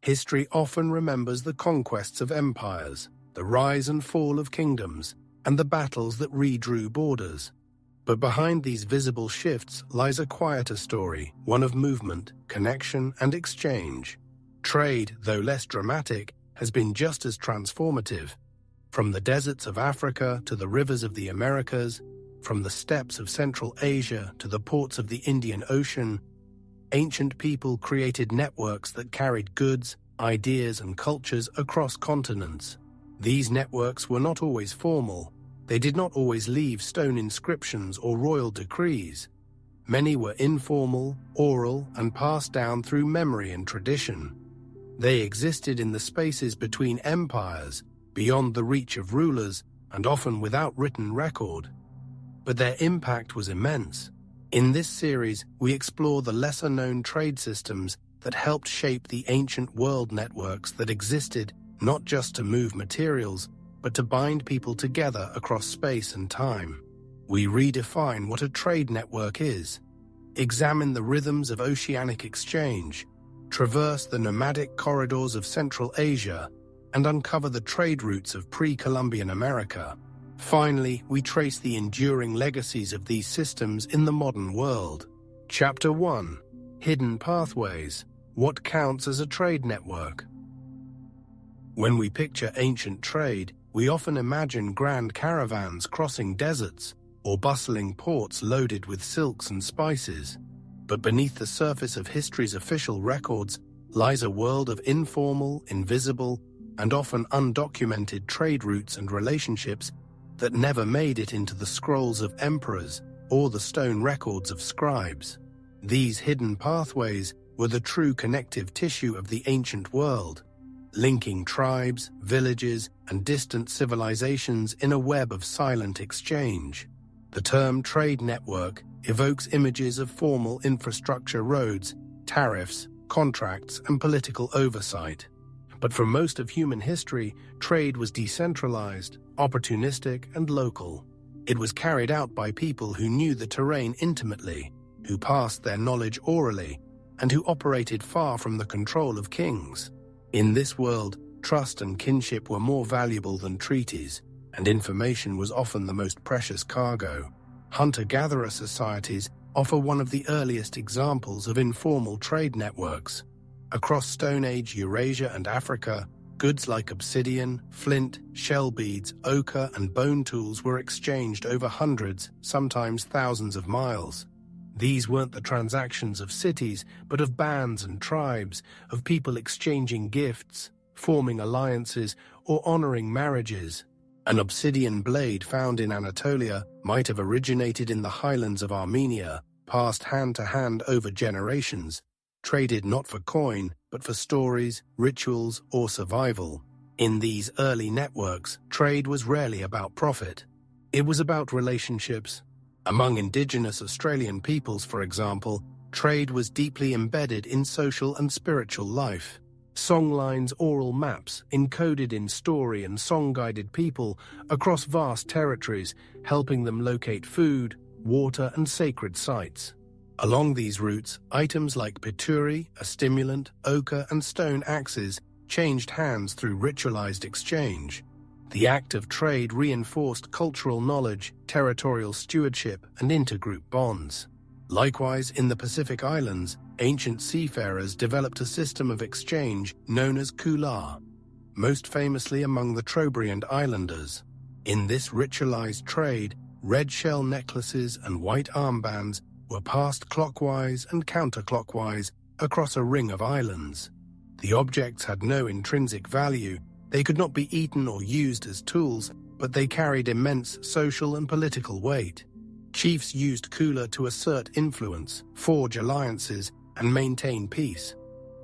History often remembers the conquests of empires, the rise and fall of kingdoms, and the battles that redrew borders. But behind these visible shifts lies a quieter story, one of movement, connection, and exchange. Trade, though less dramatic, has been just as transformative. From the deserts of Africa to the rivers of the Americas, from the steppes of Central Asia to the ports of the Indian Ocean, ancient people created networks that carried goods, ideas, and cultures across continents. These networks were not always formal. They did not always leave stone inscriptions or royal decrees. Many were informal, oral, and passed down through memory and tradition. They existed in the spaces between empires, beyond the reach of rulers, and often without written record. But their impact was immense. In this series, we explore the lesser-known trade systems that helped shape the ancient world networks that existed not just to move materials, but to bind people together across space and time. We redefine what a trade network is, examine the rhythms of oceanic exchange, traverse the nomadic corridors of Central Asia, and uncover the trade routes of pre-Columbian America. Finally, we trace the enduring legacies of these systems in the modern world. Chapter 1: Hidden Pathways. What counts as a trade network? When we picture ancient trade, we often imagine grand caravans crossing deserts or bustling ports loaded with silks and spices. But beneath the surface of history's official records lies a world of informal, invisible, and often undocumented trade routes and relationships that never made it into the scrolls of emperors or the stone records of scribes. These hidden pathways were the true connective tissue of the ancient world, linking tribes, villages, and distant civilizations in a web of silent exchange. The term trade network evokes images of formal infrastructure, roads, tariffs, contracts, and political oversight. But for most of human history, trade was decentralized, opportunistic, and local. It was carried out by people who knew the terrain intimately, who passed their knowledge orally, and who operated far from the control of kings. In this world, trust and kinship were more valuable than treaties, and information was often the most precious cargo. Hunter-gatherer societies offer one of the earliest examples of informal trade networks. Across Stone Age Eurasia and Africa, goods like obsidian, flint, shell beads, ochre, and bone tools were exchanged over hundreds, sometimes thousands of miles. These weren't the transactions of cities, but of bands and tribes, of people exchanging gifts, forming alliances, or honoring marriages. An obsidian blade found in Anatolia might have originated in the highlands of Armenia, passed hand to hand over generations, traded not for coin, but for stories, rituals, or survival. In these early networks, trade was rarely about profit. It was about relationships. Among indigenous Australian peoples, for example, trade was deeply embedded in social and spiritual life. Songlines, oral maps, encoded in story and song-guided people across vast territories, helping them locate food, water, and sacred sites. Along these routes, items like pituri, a stimulant, ochre, and stone axes changed hands through ritualized exchange. The act of trade reinforced cultural knowledge, territorial stewardship, and intergroup bonds. Likewise, in the Pacific Islands, ancient seafarers developed a system of exchange known as kula, most famously among the Trobriand Islanders. In this ritualized trade, red shell necklaces and white armbands were passed clockwise and counterclockwise across a ring of islands. The objects had no intrinsic value. They could not be eaten or used as tools, but they carried immense social and political weight. Chiefs used kula to assert influence, forge alliances, and maintain peace.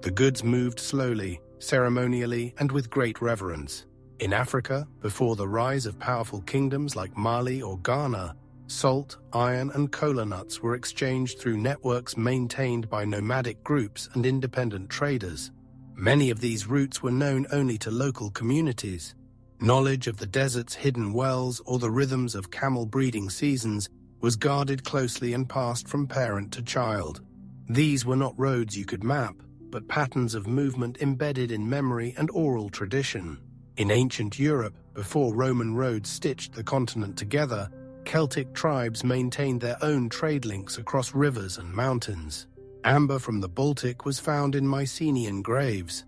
The goods moved slowly, ceremonially, and with great reverence. In Africa, before the rise of powerful kingdoms like Mali or Ghana, salt, iron, and kola nuts were exchanged through networks maintained by nomadic groups and independent traders. Many of these routes were known only to local communities. Knowledge of the desert's hidden wells or the rhythms of camel breeding seasons was guarded closely and passed from parent to child. These were not roads you could map. but patterns of movement embedded in memory and oral tradition. In ancient Europe, before Roman roads stitched the continent together, Celtic tribes maintained their own trade links across rivers and mountains. Amber from the Baltic was found in Mycenaean graves.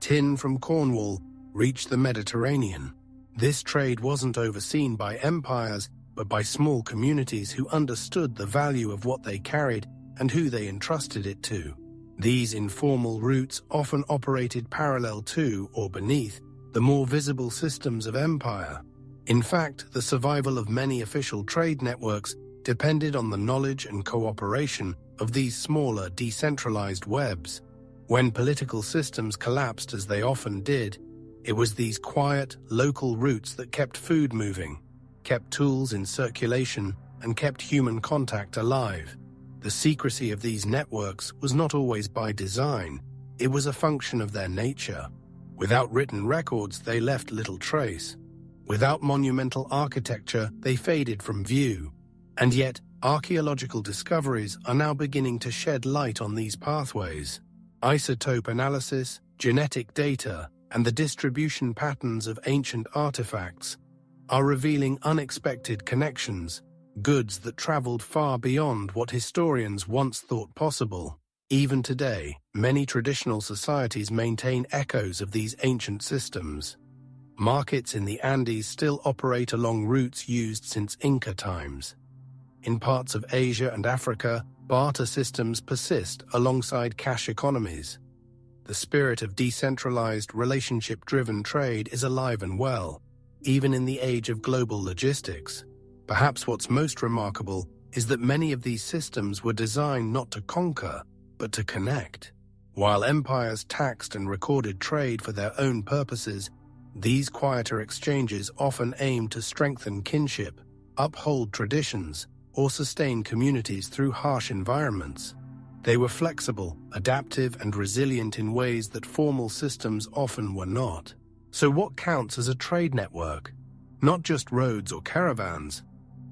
Tin from Cornwall reached the Mediterranean. This trade wasn't overseen by empires, but by small communities who understood the value of what they carried and who they entrusted it to. These informal routes often operated parallel to or beneath the more visible systems of empire. In fact, the survival of many official trade networks depended on the knowledge and cooperation of these smaller, decentralized webs. When political systems collapsed, as they often did, it was these quiet, local routes that kept food moving, kept tools in circulation, and kept human contact alive. The secrecy of these networks was not always by design, it was a function of their nature. Without written records, they left little trace. Without monumental architecture, they faded from view. And yet, archaeological discoveries are now beginning to shed light on these pathways. Isotope analysis, genetic data, and the distribution patterns of ancient artifacts are revealing unexpected connections, goods that traveled far beyond what historians once thought possible. Even today, many traditional societies maintain echoes of these ancient systems. Markets in the Andes still operate along routes used since Inca times. In parts of Asia and Africa, barter systems persist alongside cash economies. The spirit of decentralized, relationship-driven trade is alive and well, even in the age of global logistics. Perhaps what's most remarkable is that many of these systems were designed not to conquer, but to connect. While empires taxed and recorded trade for their own purposes, these quieter exchanges often aimed to strengthen kinship, uphold traditions, or sustain communities through harsh environments. They were flexible, adaptive, and resilient in ways that formal systems often were not. So what counts as a trade network? Not just roads or caravans,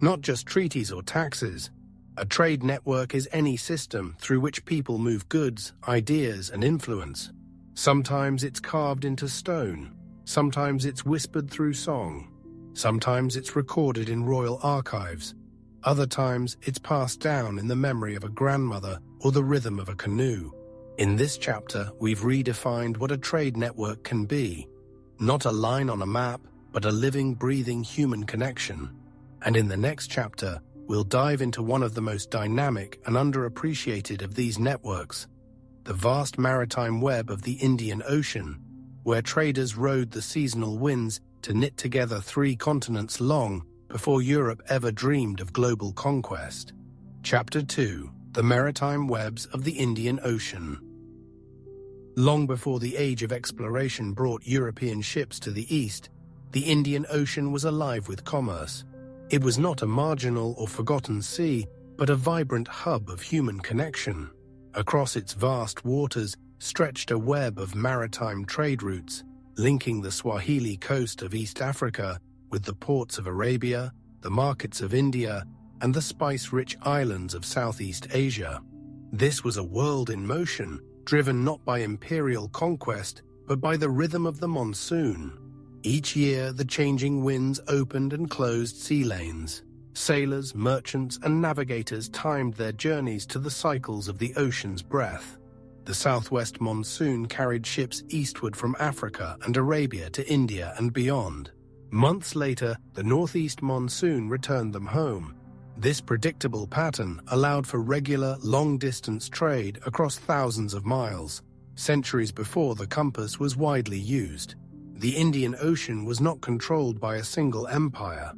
not just treaties or taxes. A trade network is any system through which people move goods, ideas, and influence. Sometimes it's carved into stone. Sometimes it's whispered through song. Sometimes it's recorded in royal archives. Other times it's passed down in the memory of a grandmother or the rhythm of a canoe. In this chapter, we've redefined what a trade network can be. Not a line on a map, but a living, breathing human connection. And in the next chapter, we'll dive into one of the most dynamic and underappreciated of these networks, the vast maritime web of the Indian Ocean, where traders rode the seasonal winds to knit together 3 continents long before Europe ever dreamed of global conquest. Chapter 2: The Maritime Webs of the Indian Ocean. Long before the age of exploration brought European ships to the east, the Indian Ocean was alive with commerce. It was not a marginal or forgotten sea, but a vibrant hub of human connection. Across its vast waters stretched a web of maritime trade routes, linking the Swahili coast of East Africa with the ports of Arabia, the markets of India, and the spice-rich islands of Southeast Asia. This was a world in motion, driven not by imperial conquest, but by the rhythm of the monsoon. Each year, the changing winds opened and closed sea lanes. Sailors, merchants, and navigators timed their journeys to the cycles of the ocean's breath. The southwest monsoon carried ships eastward from Africa and Arabia to India and beyond. Months later, the northeast monsoon returned them home. This predictable pattern allowed for regular, long-distance trade across thousands of miles, centuries before the compass was widely used. The Indian Ocean was not controlled by a single empire.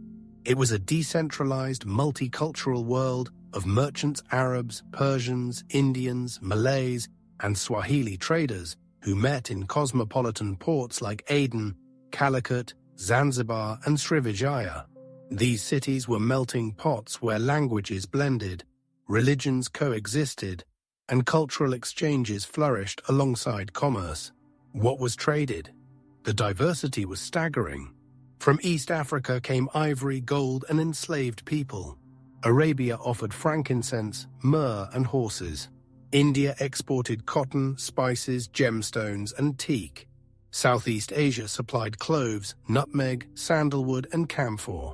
It was a decentralized, multicultural world of merchants, Arabs, Persians, Indians, Malays, and Swahili traders who met in cosmopolitan ports like Aden, Calicut, Zanzibar, and Srivijaya. These cities were melting pots where languages blended, religions coexisted, and cultural exchanges flourished alongside commerce. What was traded? The diversity was staggering. From East Africa came ivory, gold, and enslaved people. Arabia offered frankincense, myrrh, and horses. India exported cotton, spices, gemstones, and teak. Southeast Asia supplied cloves, nutmeg, sandalwood, and camphor.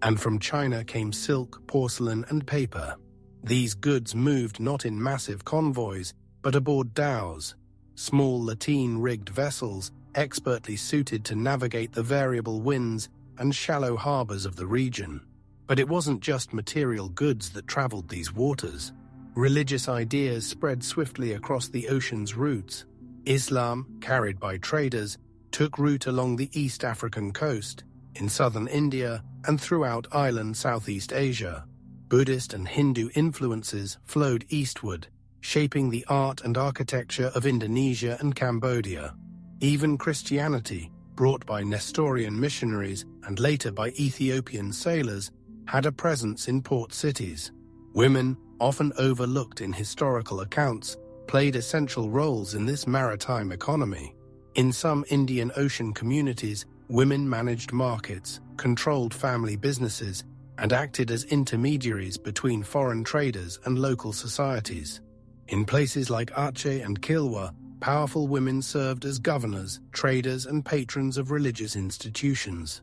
And from China came silk, porcelain, and paper. These goods moved not in massive convoys, but aboard dhows, small lateen-rigged vessels expertly suited to navigate the variable winds and shallow harbors of the region. But it wasn't just material goods that traveled these waters. Religious ideas spread swiftly across the ocean's routes. Islam, carried by traders, took root along the East African coast, in southern India, and throughout island Southeast Asia. Buddhist and Hindu influences flowed eastward, shaping the art and architecture of Indonesia and Cambodia. Even Christianity, brought by Nestorian missionaries and later by Ethiopian sailors, had a presence in port cities. Women, often overlooked in historical accounts, played essential roles in this maritime economy. In some Indian Ocean communities, women managed markets, controlled family businesses, and acted as intermediaries between foreign traders and local societies. In places like Aceh and Kilwa, powerful women served as governors, traders, and patrons of religious institutions.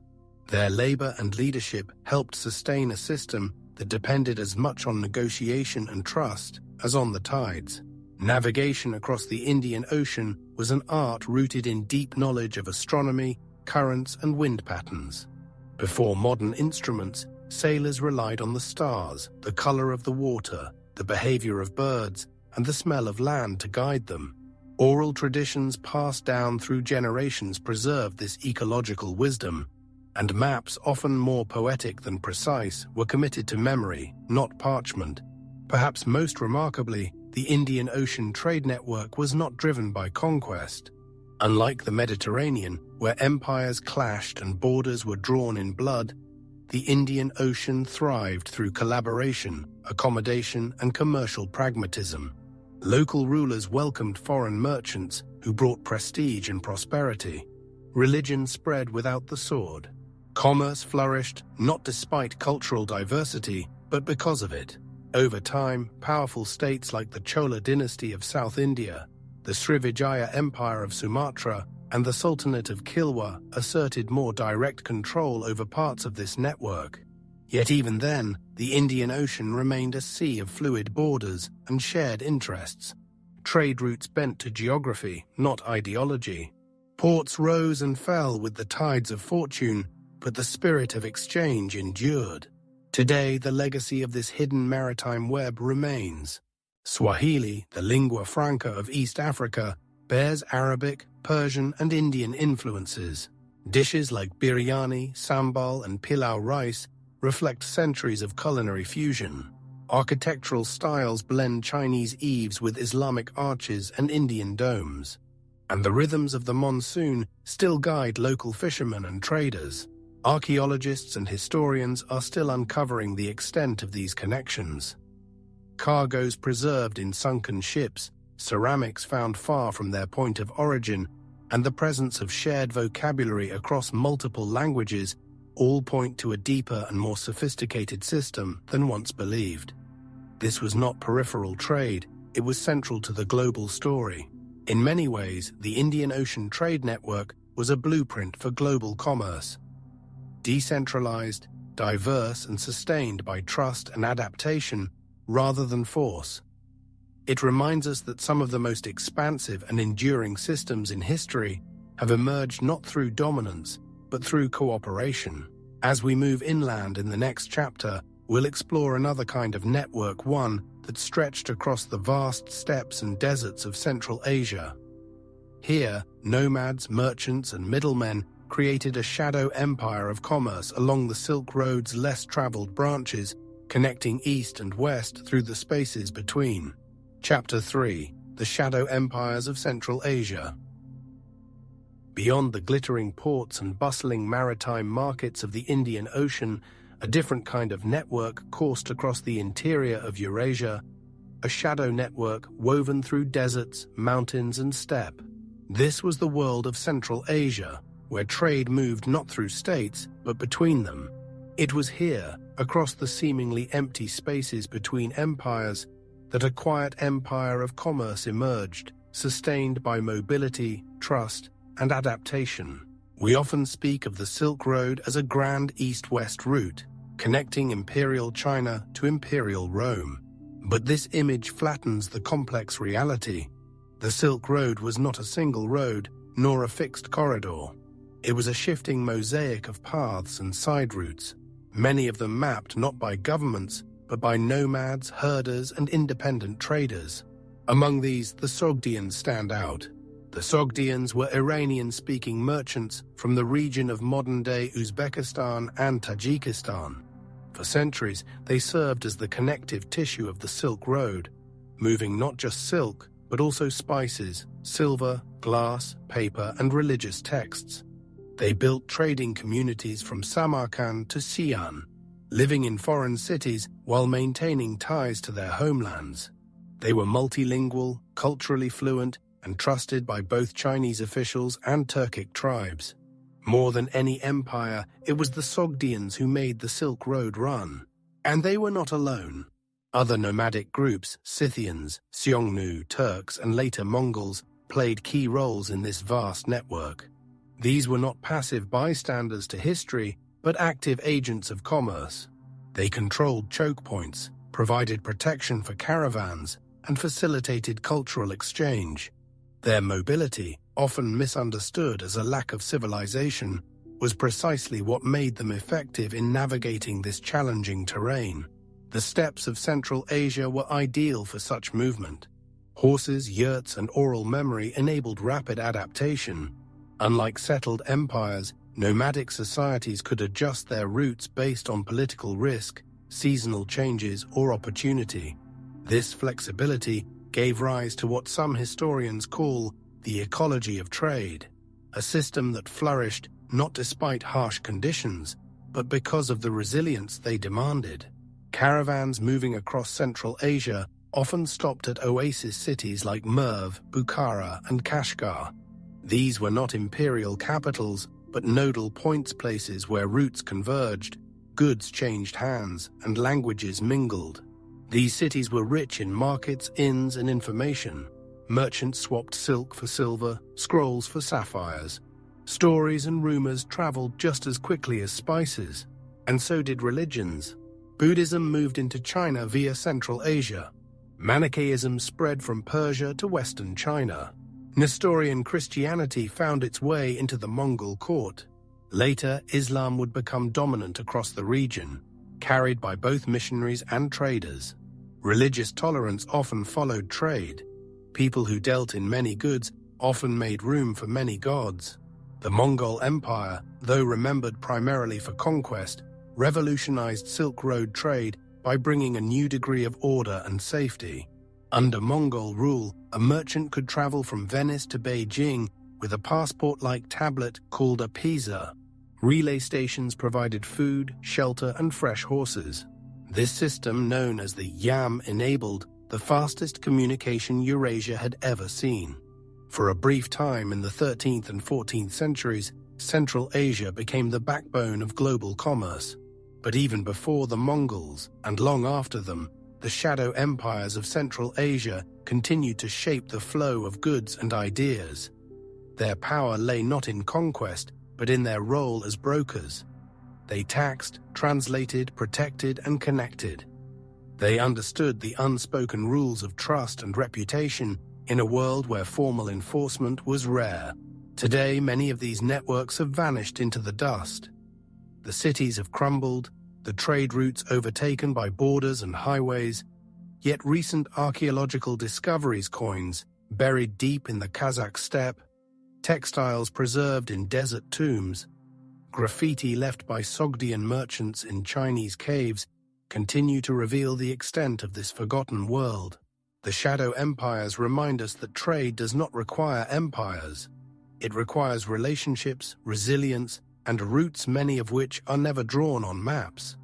Their labor and leadership helped sustain a system that depended as much on negotiation and trust as on the tides. Navigation across the Indian Ocean was an art rooted in deep knowledge of astronomy, currents, and wind patterns. Before modern instruments, sailors relied on the stars, the color of the water, the behavior of birds, and the smell of land to guide them. Oral traditions passed down through generations preserved this ecological wisdom, and maps, often more poetic than precise, were committed to memory, not parchment. Perhaps most remarkably, the Indian Ocean trade network was not driven by conquest. Unlike the Mediterranean, where empires clashed and borders were drawn in blood, the Indian Ocean thrived through collaboration, accommodation, and commercial pragmatism. Local rulers welcomed foreign merchants who brought prestige and prosperity. Religion spread without the sword. Commerce flourished not despite cultural diversity, but because of it. Over time, powerful states like the Chola dynasty of South India, the Srivijaya Empire of Sumatra, and the Sultanate of Kilwa asserted more direct control over parts of this network. Yet even then, the Indian Ocean remained a sea of fluid borders and shared interests. Trade routes bent to geography, not ideology. Ports rose and fell with the tides of fortune, but the spirit of exchange endured. Today, the legacy of this hidden maritime web remains. Swahili, the lingua franca of East Africa, bears Arabic, Persian, and Indian influences. Dishes like biryani, sambal, and pilau rice reflect centuries of culinary fusion. Architectural styles blend Chinese eaves with Islamic arches and Indian domes. And the rhythms of the monsoon still guide local fishermen and traders. Archaeologists and historians are still uncovering the extent of these connections. Cargoes preserved in sunken ships, ceramics found far from their point of origin, and the presence of shared vocabulary across multiple languages all point to a deeper and more sophisticated system than once believed. This was not peripheral trade, it was central to the global story. In many ways, the Indian Ocean Trade Network was a blueprint for global commerce. Decentralized, diverse, and sustained by trust and adaptation rather than force. It reminds us that some of the most expansive and enduring systems in history have emerged not through dominance, but through cooperation. As we move inland in the next chapter, we'll explore another kind of network, one that stretched across the vast steppes and deserts of Central Asia. Here, nomads, merchants, and middlemen created a shadow empire of commerce along the Silk Road's less traveled branches, connecting east and west through the spaces between. Chapter 3: The Shadow Empires of Central Asia. Beyond the glittering ports and bustling maritime markets of the Indian Ocean, a different kind of network coursed across the interior of Eurasia, a shadow network woven through deserts, mountains, and steppe. This was the world of Central Asia, where trade moved not through states, but between them. It was here, across the seemingly empty spaces between empires, that a quiet empire of commerce emerged, sustained by mobility, trust, and adaptation. We often speak of the Silk Road as a grand east-west route, connecting imperial China to imperial Rome. But this image flattens the complex reality. The Silk Road was not a single road, nor a fixed corridor. It was a shifting mosaic of paths and side routes, many of them mapped not by governments, but by nomads, herders, and independent traders. Among these, the Sogdians stand out. The Sogdians were Iranian-speaking merchants from the region of modern-day Uzbekistan and Tajikistan. For centuries, they served as the connective tissue of the Silk Road, moving not just silk, but also spices, silver, glass, paper, and religious texts. They built trading communities from Samarkand to Xi'an, living in foreign cities while maintaining ties to their homelands. They were multilingual, culturally fluent, and trusted by both Chinese officials and Turkic tribes. More than any empire, it was the Sogdians who made the Silk Road run. And they were not alone. Other nomadic groups, Scythians, Xiongnu, Turks, and later Mongols, played key roles in this vast network. These were not passive bystanders to history, but active agents of commerce. They controlled choke points, provided protection for caravans, and facilitated cultural exchange. Their mobility, often misunderstood as a lack of civilization, was precisely what made them effective in navigating this challenging terrain. The steppes of Central Asia were ideal for such movement. Horses, yurts, and oral memory enabled rapid adaptation. Unlike settled empires, nomadic societies could adjust their routes based on political risk, seasonal changes, or opportunity. This flexibility gave rise to what some historians call the ecology of trade, a system that flourished not despite harsh conditions, but because of the resilience they demanded. Caravans moving across Central Asia often stopped at oasis cities like Merv, Bukhara, and Kashgar. These were not imperial capitals, but nodal points, places where routes converged, goods changed hands, and languages mingled. These cities were rich in markets, inns, and information. Merchants swapped silk for silver, scrolls for sapphires. Stories and rumors traveled just as quickly as spices, and so did religions. Buddhism moved into China via Central Asia. Manichaeism spread from Persia to Western China. Nestorian Christianity found its way into the Mongol court. Later, Islam would become dominant across the region, carried by both missionaries and traders. Religious tolerance often followed trade. People who dealt in many goods often made room for many gods. The Mongol Empire, though remembered primarily for conquest, revolutionized Silk Road trade by bringing a new degree of order and safety. Under Mongol rule, a merchant could travel from Venice to Beijing with a passport-like tablet called a pisa. Relay stations provided food, shelter, and fresh horses. This system, known as the Yam, enabled the fastest communication Eurasia had ever seen. For a brief time in the 13th and 14th centuries, Central Asia became the backbone of global commerce. But even before the Mongols, and long after them, the shadow empires of Central Asia continued to shape the flow of goods and ideas. Their power lay not in conquest, but in their role as brokers. They taxed, translated, protected, and connected. They understood the unspoken rules of trust and reputation in a world where formal enforcement was rare. Today, many of these networks have vanished into the dust. The cities have crumbled, the trade routes overtaken by borders and highways, yet recent archaeological discoveries, coins buried deep in the Kazakh steppe, textiles preserved in desert tombs, graffiti left by Sogdian merchants in Chinese caves continue to reveal the extent of this forgotten world. The shadow empires remind us that trade does not require empires. It requires relationships, resilience, and routes, many of which are never drawn on maps.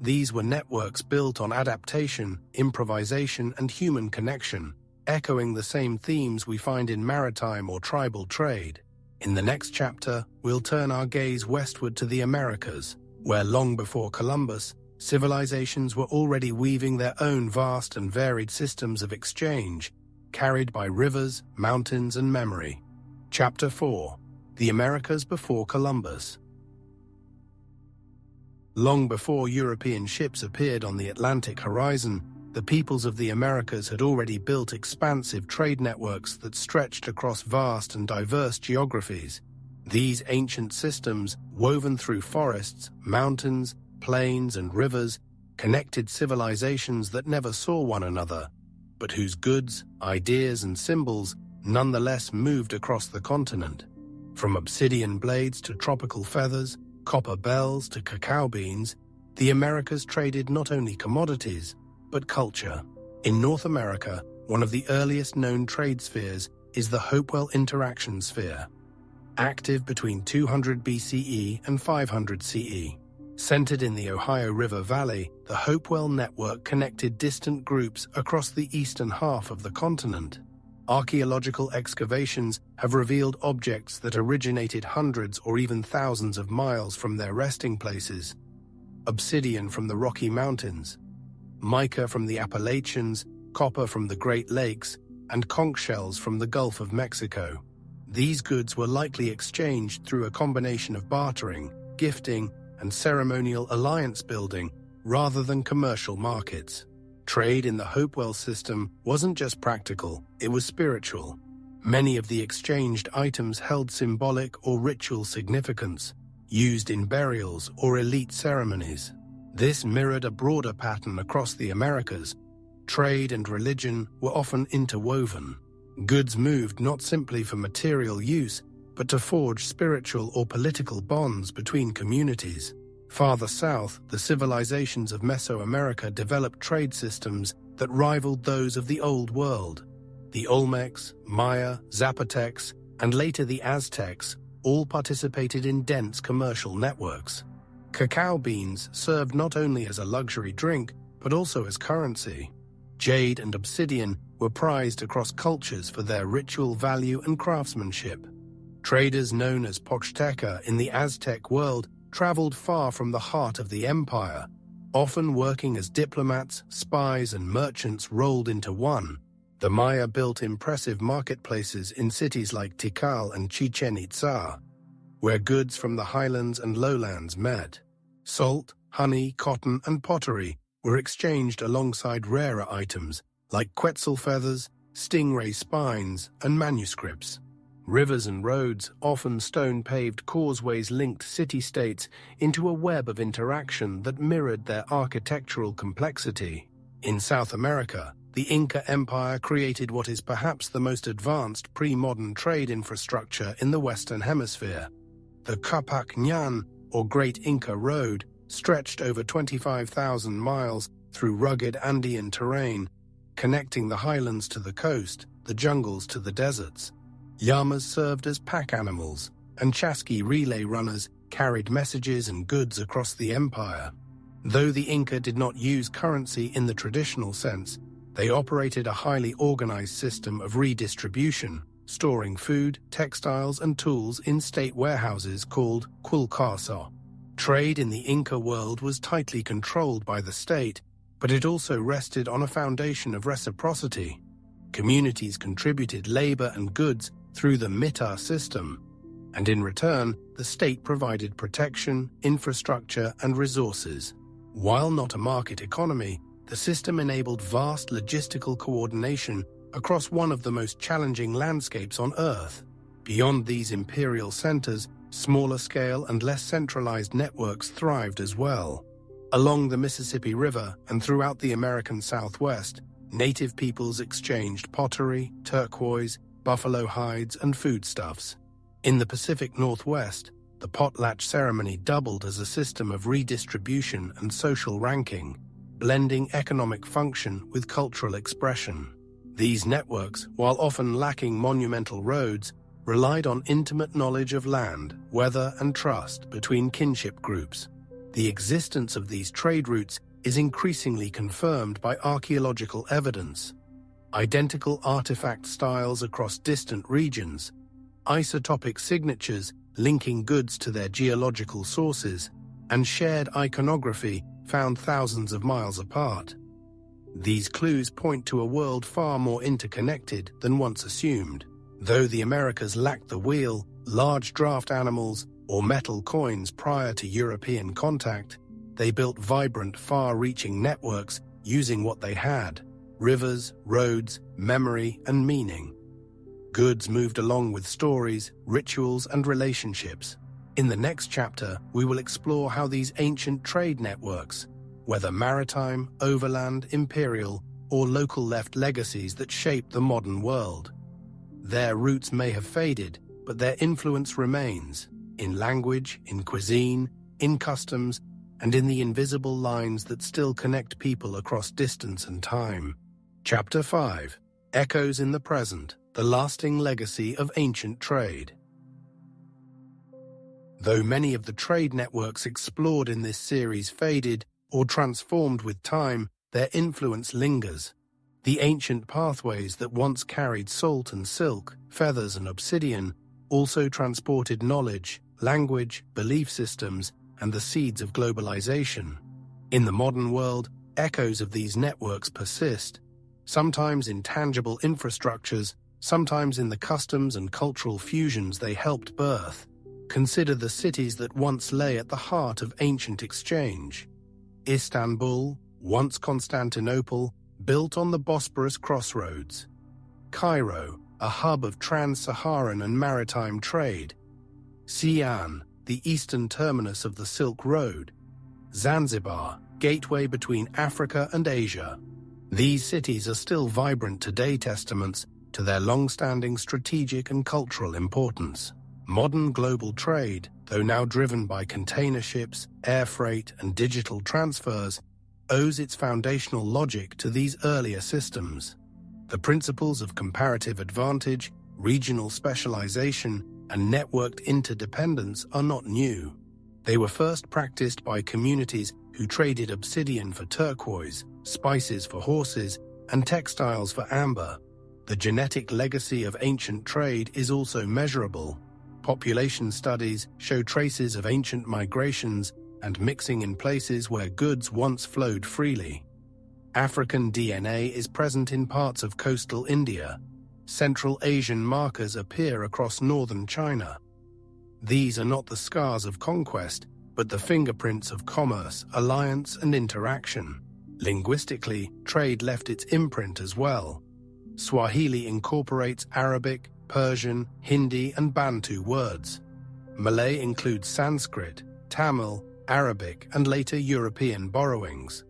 These were networks built on adaptation, improvisation, and human connection, echoing the same themes we find in maritime or tribal trade. In the next chapter, we'll turn our gaze westward to the Americas, where long before Columbus, civilizations were already weaving their own vast and varied systems of exchange, carried by rivers, mountains, and memory. Chapter 4: The Americas before Columbus. Long before European ships appeared on the Atlantic horizon, the peoples of the Americas had already built expansive trade networks that stretched across vast and diverse geographies. These ancient systems, woven through forests, mountains, plains, and rivers, connected civilizations that never saw one another, but whose goods, ideas, and symbols nonetheless moved across the continent. From obsidian blades to tropical feathers, copper bells to cacao beans, the Americas traded not only commodities, but culture. In North America, one of the earliest known trade spheres is the Hopewell Interaction Sphere, active between 200 BCE and 500 CE. Centered in the Ohio River Valley, the Hopewell network connected distant groups across the eastern half of the continent. Archaeological excavations have revealed objects that originated hundreds or even thousands of miles from their resting places. Obsidian from the Rocky Mountains, mica from the Appalachians, copper from the Great Lakes, and conch shells from the Gulf of Mexico. These goods were likely exchanged through a combination of bartering, gifting, and ceremonial alliance building rather than commercial markets. Trade in the Hopewell system wasn't just practical, it was spiritual. Many of the exchanged items held symbolic or ritual significance, used in burials or elite ceremonies. This mirrored a broader pattern across the Americas. Trade and religion were often interwoven. Goods moved not simply for material use, but to forge spiritual or political bonds between communities. Farther south, the civilizations of Mesoamerica developed trade systems that rivaled those of the Old World. The Olmecs, Maya, Zapotecs, and later the Aztecs all participated in dense commercial networks. Cacao beans served not only as a luxury drink, but also as currency. Jade and obsidian were prized across cultures for their ritual value and craftsmanship. Traders known as Pochteka in the Aztec world traveled far from the heart of the empire, often working as diplomats, spies, and merchants rolled into one. The Maya built impressive marketplaces in cities like Tikal and Chichen Itza, where goods from the highlands and lowlands met. Salt, honey, cotton, and pottery were exchanged alongside rarer items like quetzal feathers, stingray spines, and manuscripts. Rivers and roads, often stone-paved causeways, linked city-states into a web of interaction that mirrored their architectural complexity. In South America, the Inca Empire created what is perhaps the most advanced pre-modern trade infrastructure in the Western Hemisphere. The Capac Ñan, or Great Inca Road, stretched over 25,000 miles through rugged Andean terrain, connecting the highlands to the coast, the jungles to the deserts. Llamas served as pack animals, and chasqui relay runners carried messages and goods across the empire. Though the Inca did not use currency in the traditional sense, they operated a highly organized system of redistribution, storing food, textiles, and tools in state warehouses called quilcaso. Trade in the Inca world was tightly controlled by the state, but it also rested on a foundation of reciprocity. Communities contributed labor and goods through the mita system, and in return, the state provided protection, infrastructure, and resources. While not a market economy, the system enabled vast logistical coordination across one of the most challenging landscapes on Earth. Beyond these imperial centers, smaller-scale and less centralized networks thrived as well. Along the Mississippi River and throughout the American Southwest, native peoples exchanged pottery, turquoise, buffalo hides, and foodstuffs. In the Pacific Northwest, the potlatch ceremony doubled as a system of redistribution and social ranking, blending economic function with cultural expression. These networks, while often lacking monumental roads, relied on intimate knowledge of land, weather, and trust between kinship groups. The existence of these trade routes is increasingly confirmed by archaeological evidence. Identical artifact styles across distant regions, isotopic signatures linking goods to their geological sources, and shared iconography found thousands of miles apart. These clues point to a world far more interconnected than once assumed. Though the Americas lacked the wheel, large draft animals, or metal coins prior to European contact, they built vibrant, far-reaching networks using what they had: rivers, roads, memory, and meaning. Goods moved along with stories, rituals, and relationships. In the next chapter, we will explore how these ancient trade networks, whether maritime, overland, imperial, or local, left legacies that shape the modern world. Their roots may have faded, but their influence remains, in language, in cuisine, in customs, and in the invisible lines that still connect people across distance and time. Chapter 5: Echoes in the Present, the Lasting Legacy of Ancient Trade. Though many of the trade networks explored in this series faded or transformed with time, their influence lingers. The ancient pathways that once carried salt and silk, feathers and obsidian, also transported knowledge, language, belief systems, and the seeds of globalization. In the modern world, echoes of these networks persist, sometimes in tangible infrastructures, sometimes in the customs and cultural fusions they helped birth. Consider the cities that once lay at the heart of ancient exchange. Istanbul, once Constantinople, built on the Bosporus crossroads. Cairo, a hub of trans-Saharan and maritime trade. Xi'an, the eastern terminus of the Silk Road. Zanzibar, gateway between Africa and Asia. These cities are still vibrant today, testaments to their long-standing strategic and cultural importance. Modern global trade, though now driven by container ships, air freight, and digital transfers, owes its foundational logic to these earlier systems. The principles of comparative advantage, regional specialization, and networked interdependence are not new. They were first practiced by communities who traded obsidian for turquoise, spices for horses, and textiles for amber. The genetic legacy of ancient trade is also measurable. Population studies show traces of ancient migrations and mixing in places where goods once flowed freely. African DNA is present in parts of coastal India. Central Asian markers appear across northern China. These are not the scars of conquest, but the fingerprints of commerce, alliance, and interaction. Linguistically, trade left its imprint as well. Swahili incorporates Arabic, Persian, Hindi, and Bantu words. Malay includes Sanskrit, Tamil, Arabic, and later European borrowings.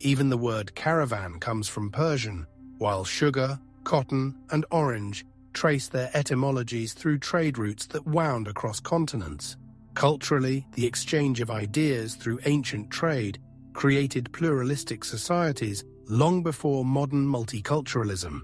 Even the word caravan comes from Persian, while sugar, cotton, and orange trace their etymologies through trade routes that wound across continents. Culturally, the exchange of ideas through ancient trade created pluralistic societies long before modern multiculturalism.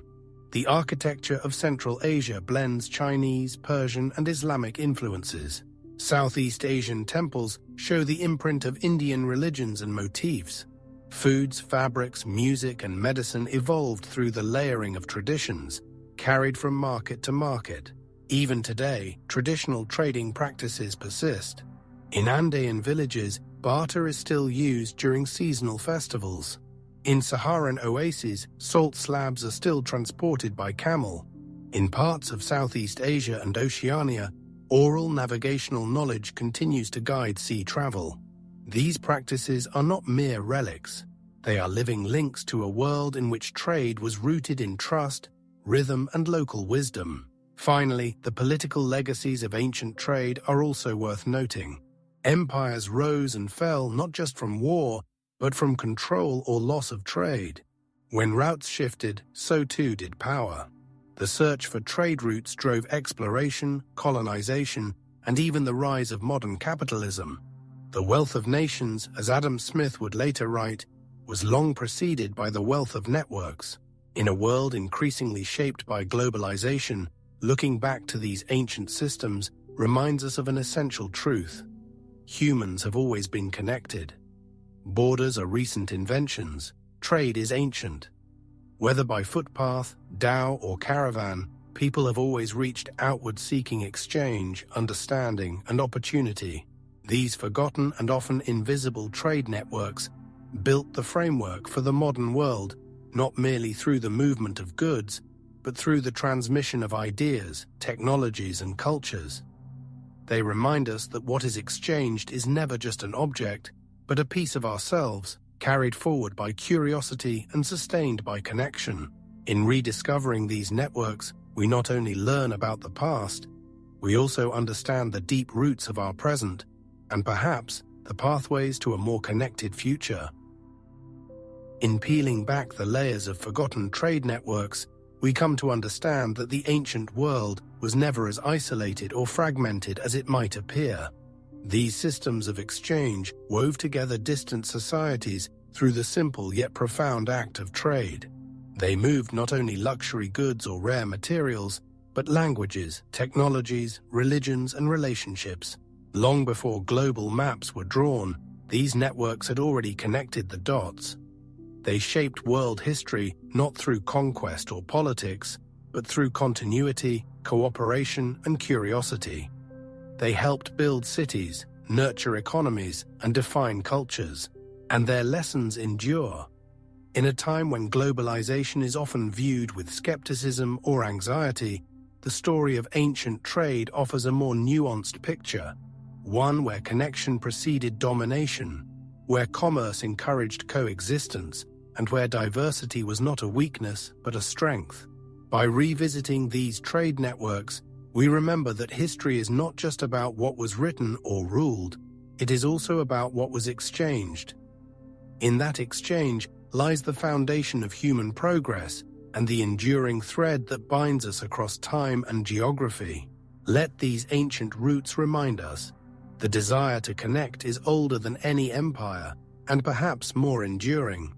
The architecture of Central Asia blends Chinese, Persian, and Islamic influences. Southeast Asian temples show the imprint of Indian religions and motifs. Foods, fabrics, music, and medicine evolved through the layering of traditions, carried from market to market. Even today, traditional trading practices persist. In Andean villages, barter is still used during seasonal festivals. In Saharan oases, salt slabs are still transported by camel. In parts of Southeast Asia and Oceania, oral navigational knowledge continues to guide sea travel. These practices are not mere relics. They are living links to a world in which trade was rooted in trust, rhythm, and local wisdom. Finally, the political legacies of ancient trade are also worth noting. Empires rose and fell not just from war, but from control or loss of trade. When routes shifted, so too did power. The search for trade routes drove exploration, colonization, and even the rise of modern capitalism. The wealth of nations, as Adam Smith would later write, was long preceded by the wealth of networks. In a world increasingly shaped by globalization, looking back to these ancient systems reminds us of an essential truth. Humans have always been connected. Borders are recent inventions. Trade is ancient. Whether by footpath, dhow, or caravan, people have always reached outward seeking exchange, understanding, and opportunity. These forgotten and often invisible trade networks built the framework for the modern world, not merely through the movement of goods, but through the transmission of ideas, technologies, and cultures. They remind us that what is exchanged is never just an object, but a piece of ourselves, carried forward by curiosity and sustained by connection. In rediscovering these networks, we not only learn about the past, we also understand the deep roots of our present, and perhaps the pathways to a more connected future. In peeling back the layers of forgotten trade networks, we come to understand that the ancient world was never as isolated or fragmented as it might appear. These systems of exchange wove together distant societies through the simple yet profound act of trade. They moved not only luxury goods or rare materials, but languages, technologies, religions, and relationships. Long before global maps were drawn, these networks had already connected the dots. They shaped world history not through conquest or politics, but through continuity, cooperation, and curiosity. They helped build cities, nurture economies, and define cultures, and their lessons endure. In a time when globalization is often viewed with skepticism or anxiety, the story of ancient trade offers a more nuanced picture, one where connection preceded domination, where commerce encouraged coexistence, and where diversity was not a weakness but a strength. By revisiting these trade networks, we remember that history is not just about what was written or ruled, it is also about what was exchanged. In that exchange lies the foundation of human progress and the enduring thread that binds us across time and geography. Let these ancient roots remind us, the desire to connect is older than any empire, and perhaps more enduring.